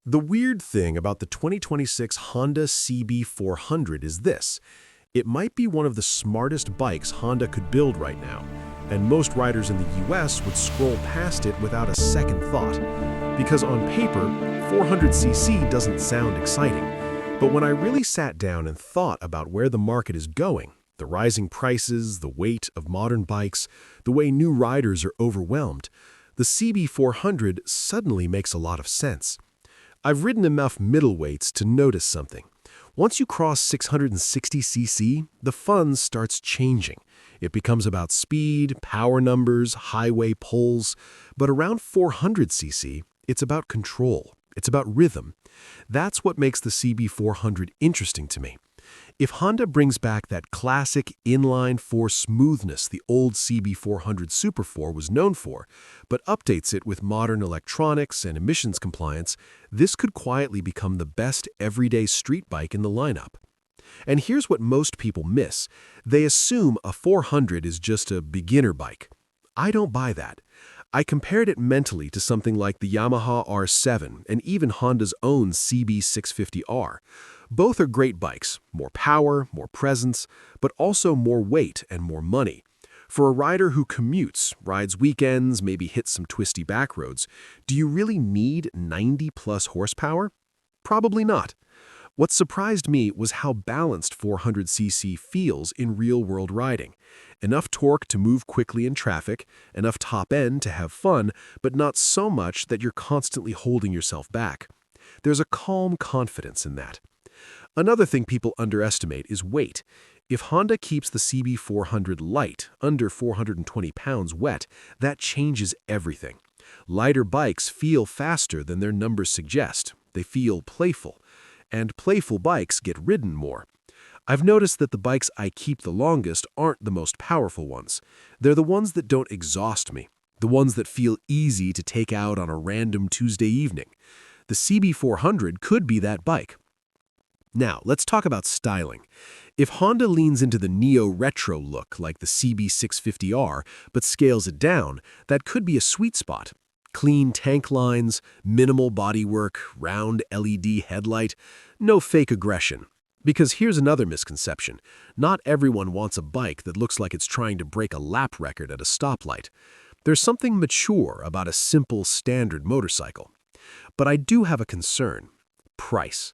The weird thing about the 2026 Honda CB400 is this. It might be one of the smartest bikes Honda could build right now, and most riders in the US would scroll past it without a second thought. Because on paper, 400cc doesn't sound exciting. But when I really sat down and thought about where the market is going, the rising prices, the weight of modern bikes, the way new riders are overwhelmed, the CB400 suddenly makes a lot of sense. I've ridden enough middleweights to notice something. Once you cross 660cc, the fun starts changing. It becomes about speed, power numbers, highway pulls. But around 400cc, it's about control. It's about rhythm. That's what makes the CB400 interesting to me. If Honda brings back that classic inline-four smoothness the old CB400 Super 4 was known for, but updates it with modern electronics and emissions compliance, this could quietly become the best everyday street bike in the lineup. And here's what most people miss. They assume a 400 is just a beginner bike. I don't buy that. I compared it mentally to something like the Yamaha R7 and even Honda's own CB650R. Both are great bikes, more power, more presence, but also more weight and more money. For a rider who commutes, rides weekends, maybe hits some twisty back roads, do you really need 90+ horsepower? Probably not. What surprised me was how balanced 400cc feels in real-world riding. Enough torque to move quickly in traffic, enough top end to have fun, but not so much that you're constantly holding yourself back. There's a calm confidence in that. Another thing people underestimate is weight. If Honda keeps the CB400 light, under 420 pounds wet, that changes everything. Lighter bikes feel faster than their numbers suggest. They feel playful. And playful bikes get ridden more. I've noticed that the bikes I keep the longest aren't the most powerful ones. They're the ones that don't exhaust me, the ones that feel easy to take out on a random Tuesday evening. The CB400 could be that bike. Now, let's talk about styling. If Honda leans into the neo-retro look like the CB650R, but scales it down, that could be a sweet spot. Clean tank lines, minimal bodywork, round LED headlight, no fake aggression. Because here's another misconception. Not everyone wants a bike that looks like it's trying to break a lap record at a stoplight. There's something mature about a simple, standard motorcycle. But I do have a concern. Price.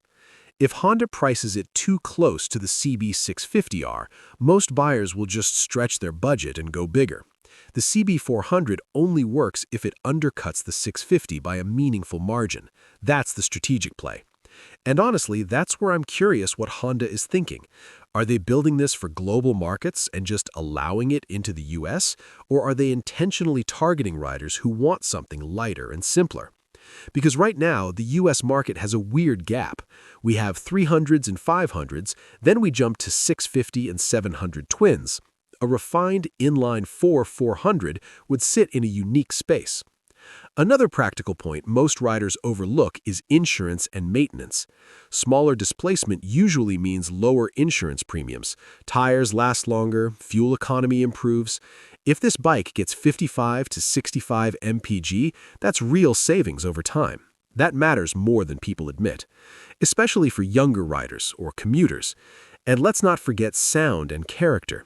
If Honda prices it too close to the CB650R, most buyers will just stretch their budget and go bigger. The CB400 only works if it undercuts the 650 by a meaningful margin. That's the strategic play. And honestly, that's where I'm curious what Honda is thinking. Are they building this for global markets and just allowing it into the US? Or are they intentionally targeting riders who want something lighter and simpler? Because right now, the US market has a weird gap. We have 300s and 500s, then we jump to 650 and 700 twins. A refined inline-four 400 would sit in a unique space. Another practical point most riders overlook is insurance and maintenance. Smaller displacement usually means lower insurance premiums. Tires last longer, fuel economy improves. If this bike gets 55 to 65 mpg, that's real savings over time. That matters more than people admit, especially for younger riders or commuters. And let's not forget sound and character.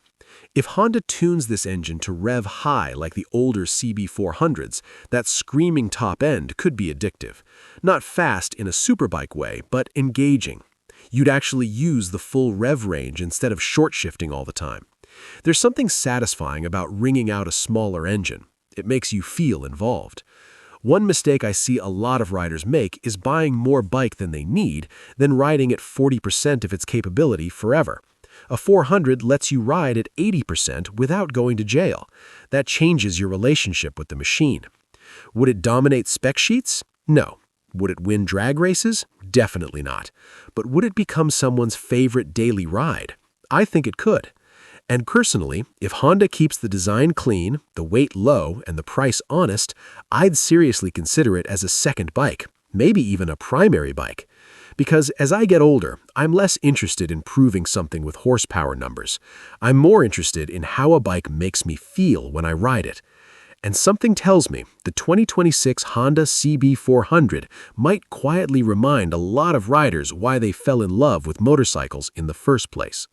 If Honda tunes this engine to rev high like the older CB400s, that screaming top end could be addictive. Not fast in a superbike way, but engaging. You'd actually use the full rev range instead of short shifting all the time. There's something satisfying about wringing out a smaller engine. It makes you feel involved. One mistake I see a lot of riders make is buying more bike than they need, then riding at 40% of its capability forever. A 400 lets you ride at 80% without going to jail. That changes your relationship with the machine. Would it dominate spec sheets? No. Would it win drag races? Definitely not. But would it become someone's favorite daily ride? I think it could. And personally, if Honda keeps the design clean, the weight low, and the price honest, I'd seriously consider it as a second bike, maybe even a primary bike. Because as I get older, I'm less interested in proving something with horsepower numbers. I'm more interested in how a bike makes me feel when I ride it. And something tells me the 2026 Honda CB400 might quietly remind a lot of riders why they fell in love with motorcycles in the first place.